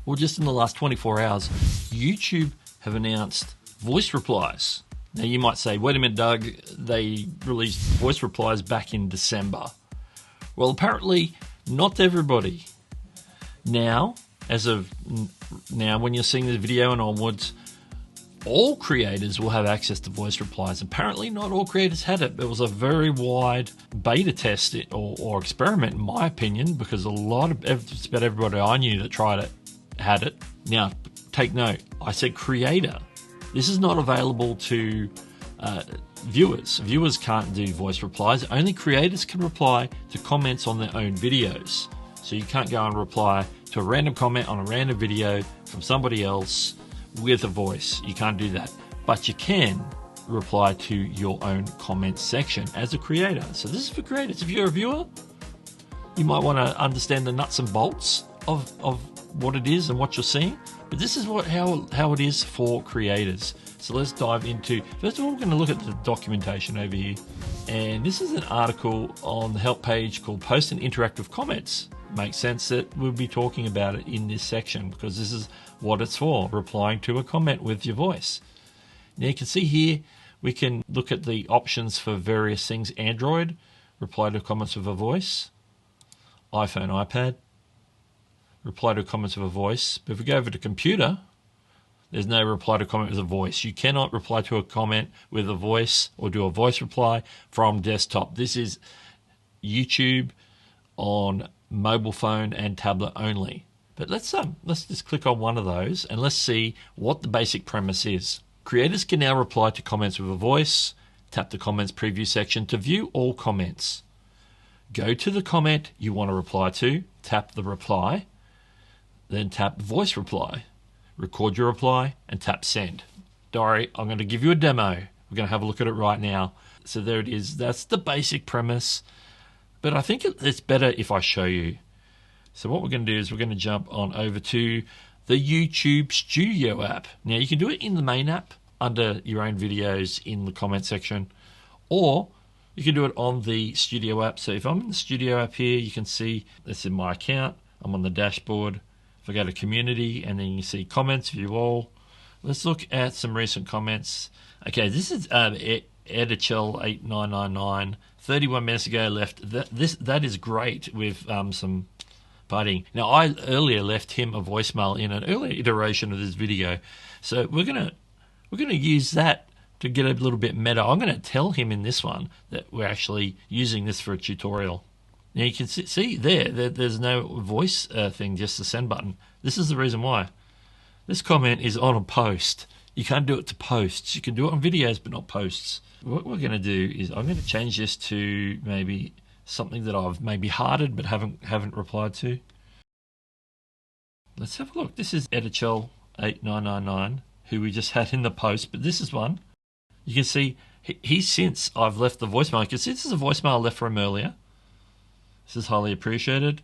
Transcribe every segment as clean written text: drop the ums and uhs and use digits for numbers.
Well, just in the last 24 hours, YouTube have announced voice replies. Now, you might say, wait a minute, Doug, they released voice replies back in December. Well, apparently, not everybody. Now, as of now, when you're seeing this video and onwards, all creators will have access to voice replies. Apparently, not all creators had it. It was a very wide beta test or experiment, in my opinion, because just about everybody I knew that tried it had it. Now, take note. I said creator. This is not available to viewers. Viewers can't do voice replies. Only creators can reply to comments on their own videos. So you can't go and reply to a random comment on a random video from somebody else with a voice. You can't do that. But you can reply to your own comment section as a creator. So this is for creators. If you're a viewer, you might want to understand the nuts and bolts of what it is and what you're seeing. But this is how it is for creators. So let's dive into, first of all, we're going to look at the documentation over here. And this is an article on the help page called Post and Interactive Comments. Makes sense that we'll be talking about it in this section because this is what it's for, replying to a comment with your voice. Now you can see here, we can look at the options for various things. Android, reply to comments with a voice. iPhone, iPad, reply to comments with a voice. But if we go over to computer, there's no reply to comment with a voice. You cannot reply to a comment with a voice or do a voice reply from desktop. This is YouTube on mobile phone and tablet only. But let's just click on one of those and let's see what the basic premise is. Creators can now reply to comments with a voice. Tap the comments preview section to view all comments. Go to the comment you want to reply to, tap the reply, then tap voice reply. Record your reply and tap send. Dory, I'm going to give you a demo. We're going to have a look at it right now. So there it is. That's the basic premise. But I think it's better if I show you. So what we're going to do is we're going to jump on over to the YouTube Studio app. Now you can do it in the main app under your own videos in the comment section, or you can do it on the Studio app. So if I'm in the Studio app here, you can see this in my account. I'm on the dashboard. If I go to community and then you see comments, view all. Let's look at some recent comments. Okay, this is Edichel8999. 31 minutes ago left. That is great with some partying. Now I earlier left him a voicemail in an earlier iteration of this video, so we're gonna use that to get a little bit meta. I'm gonna tell him in this one that we're actually using this for a tutorial. Now you can see there's no voice thing, just the send button. This is the reason why. This comment is on a post. You can't do it to posts. You can do it on videos, but not posts. What we're going to do is I'm going to change this to maybe something that I've maybe hearted but haven't replied to. Let's have a look. This is Edichel8999, who we just had in the post, but this is one. You can see he's since I've left the voicemail. You can see this is a voicemail I left from earlier. This is highly appreciated.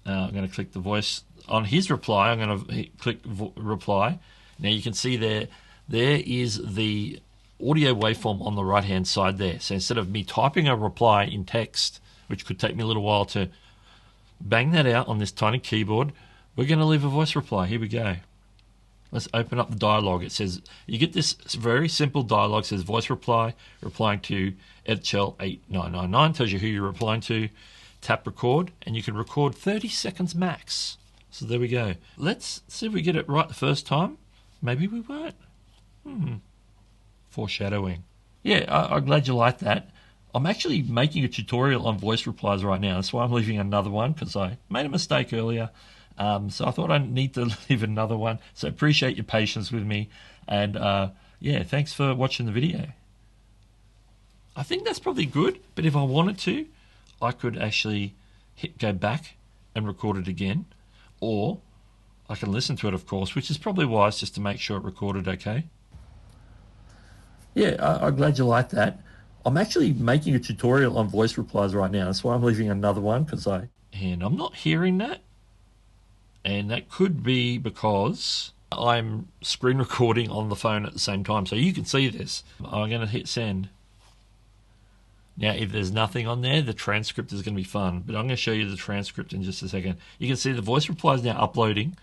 I'm going to click the voice on his reply. I'm going to click reply. Now you can see there is the audio waveform on the right hand side there. So instead of me typing a reply in text, which could take me a little while to bang that out on this tiny keyboard, we're going to leave a voice reply. Here we go. Let's open up the dialogue. It says, you get this very simple dialogue. It says voice reply, replying to Edichel8999, tells you who you're replying to. Tap record, and you can record 30 seconds max. So there we go. Let's see if we get it right the first time. Maybe we won't. Foreshadowing. Yeah, I'm glad you like that. I'm actually making a tutorial on voice replies right now. That's why I'm leaving another one, because I made a mistake earlier. So I thought I need to leave another one. So appreciate your patience with me. And yeah, thanks for watching the video. I think that's probably good, but if I wanted to, I could actually go back and record it again, or I can listen to it, of course, which is probably wise just to make sure it recorded okay. Yeah, I'm glad you like that. I'm actually making a tutorial on voice replies right now. That's why I'm leaving another one, and I'm not hearing that. And that could be because I'm screen recording on the phone at the same time. So you can see this. I'm going to hit send. Now, if there's nothing on there, the transcript is going to be fun. But I'm going to show you the transcript in just a second. You can see the voice reply is now uploading.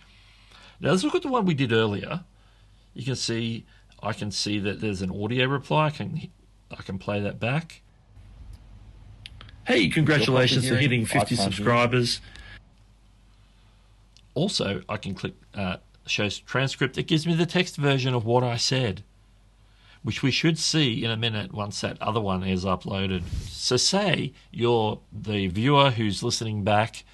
Now let's look at the one we did earlier. You can see, I can see that there's an audio reply. I can play that back. Hey, congratulations for hitting 50 subscribers. Also, I can click shows transcript. It gives me the text version of what I said, which we should see in a minute once that other one is uploaded. So say you're the viewer who's listening back.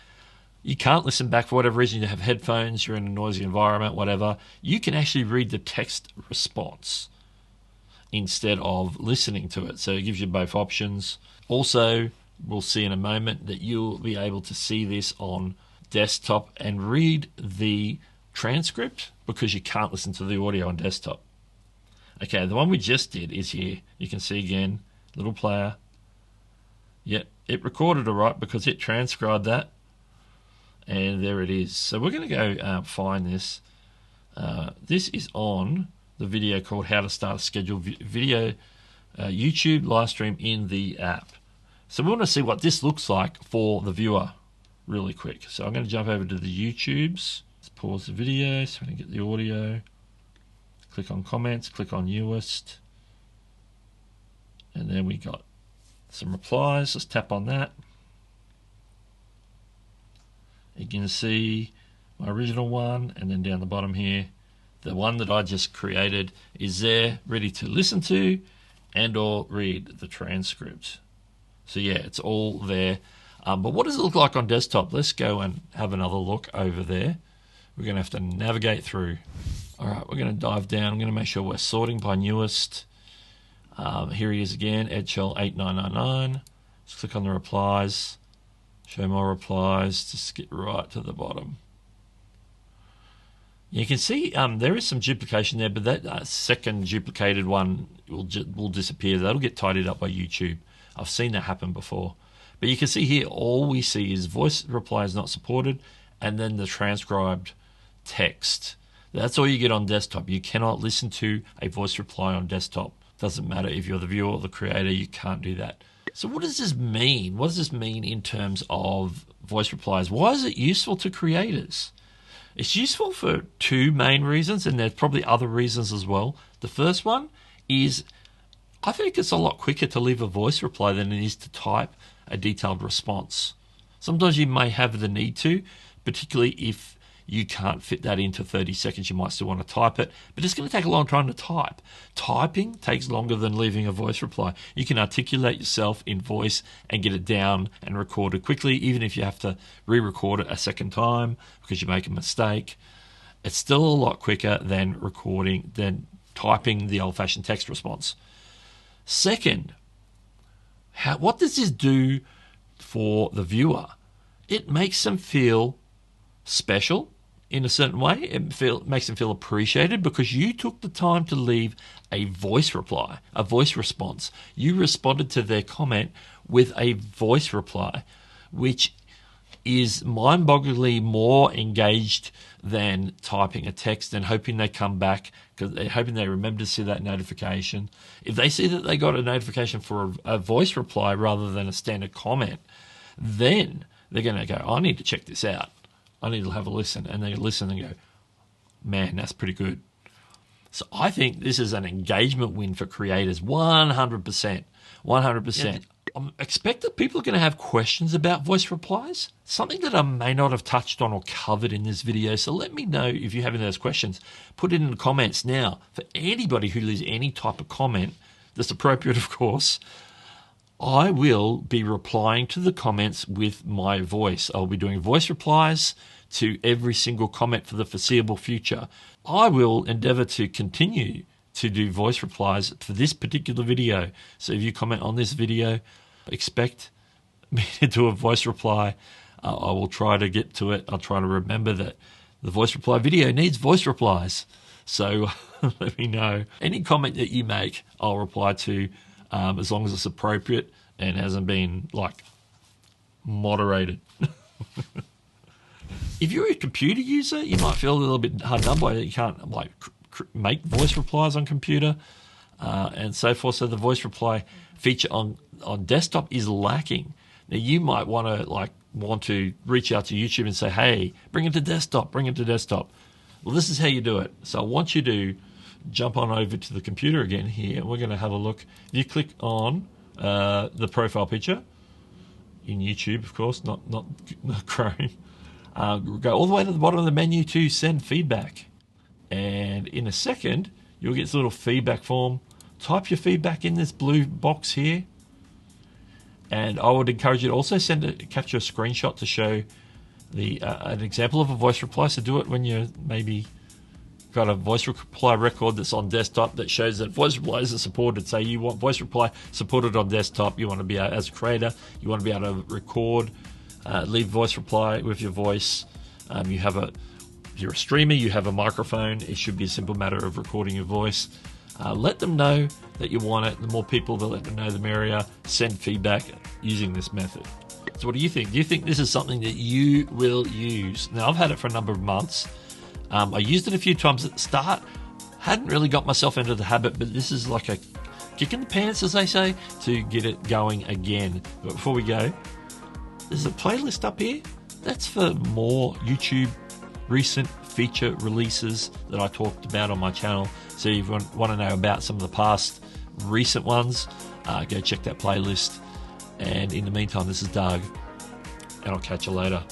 You can't listen back for whatever reason. You have headphones, you're in a noisy environment, whatever. You can actually read the text response instead of listening to it. So it gives you both options. Also, we'll see in a moment that you'll be able to see this on desktop and read the transcript because you can't listen to the audio on desktop. Okay, the one we just did is here. You can see again, little player. Yep, it recorded all right because it transcribed that. And there it is. So we're going to go find this. This is on the video called How to Start a Scheduled Video YouTube live stream in the app. So we want to see what this looks like for the viewer really quick. So I'm going to jump over to the YouTubes. Let's pause the video so we can get the audio. Click on comments, click on newest. And then we got some replies. Let's tap on that. You can see my original one, and then down the bottom here, the one that I just created is there, ready to listen to and or read the transcript. So yeah, it's all there. But what does it look like on desktop? Let's go and have another look over there. We're going to have to navigate through. All right, we're going to dive down. I'm going to make sure we're sorting by newest. Here he is again, Edshell8999. Let's click on the replies. Show more replies. Just get right to the bottom. You can see there is some duplication there, but that second duplicated one will disappear. That'll get tidied up by YouTube. I've seen that happen before. But you can see here, all we see is voice replies not supported, and then the transcribed text. That's all you get on desktop. You cannot listen to a voice reply on desktop. Doesn't matter if you're the viewer or the creator, you can't do that. So what does this mean? What does this mean in terms of voice replies? Why is it useful to creators? It's useful for two main reasons, and there's probably other reasons as well. The first one is I think it's a lot quicker to leave a voice reply than it is to type a detailed response. Sometimes you may have the need to, particularly if you can't fit that into 30 seconds. You might still want to type it, but it's going to take a long time to type. Typing takes longer than leaving a voice reply. You can articulate yourself in voice and get it down and record it quickly, even if you have to re-record it a second time because you make a mistake. It's still a lot quicker than typing the old-fashioned text response. Second, what does this do for the viewer? It makes them feel special in a certain way. It makes them feel appreciated because you took the time to leave a voice reply, a voice response. You responded to their comment with a voice reply, which is mind-bogglingly more engaged than typing a text and hoping they come back because they're hoping they remember to see that notification. If they see that they got a notification for a voice reply rather than a standard comment, then they're going to go, I need to check this out. I need to have a listen. And they listen and go, man, that's pretty good. So I think this is an engagement win for creators, 100%. 100%. Yeah. I expect that people are going to have questions about voice replies, something that I may not have touched on or covered in this video. So let me know if you have any of those questions. Put it in the comments now. For anybody who leaves any type of comment that's appropriate, of course, I will be replying to the comments with my voice. I'll be doing voice replies to every single comment for the foreseeable future. I will endeavor to continue to do voice replies for this particular video. So if you comment on this video, expect me to do a voice reply. I will try to get to it. I'll try to remember that the voice reply video needs voice replies. So let me know. Any comment that you make, I'll reply to as long as it's appropriate and hasn't been like moderated. If you're a computer user, you might feel a little bit hard done by it. You can't like make voice replies on computer and so forth. So the voice reply feature on desktop is lacking. Now you might want to reach out to YouTube and say, hey, bring it to desktop. Well, this is how you do it. So I want you to jump on over to the computer again here. We're going to have a look. You click on the profile picture in YouTube, of course, not Chrome. Go all the way to the bottom of the menu to send feedback. And in a second, you'll get this little feedback form. Type your feedback in this blue box here. And I would encourage you to also capture a screenshot to show an example of a voice reply. So do it when you maybe got a voice reply record that's on desktop that shows that voice replies are supported. Say you want voice reply supported on desktop. You want to be able, as a creator, you want to be able to record, leave voice reply with your voice. If you're a streamer, you have a microphone. It should be a simple matter of recording your voice. Let them know that you want it. The more people that let them know, the merrier. Send feedback using this method. So what do you think? Do you think this is something that you will use? Now, I've had it for a number of months. I used it a few times at the start. Hadn't really got myself into the habit, but this is like a kick in the pants, as they say, to get it going again. But before we go, there's a playlist up here. That's for more YouTube recent feature releases that I talked about on my channel. So if you want to know about some of the past recent ones, go check that playlist. And in the meantime, this is Doug, and I'll catch you later.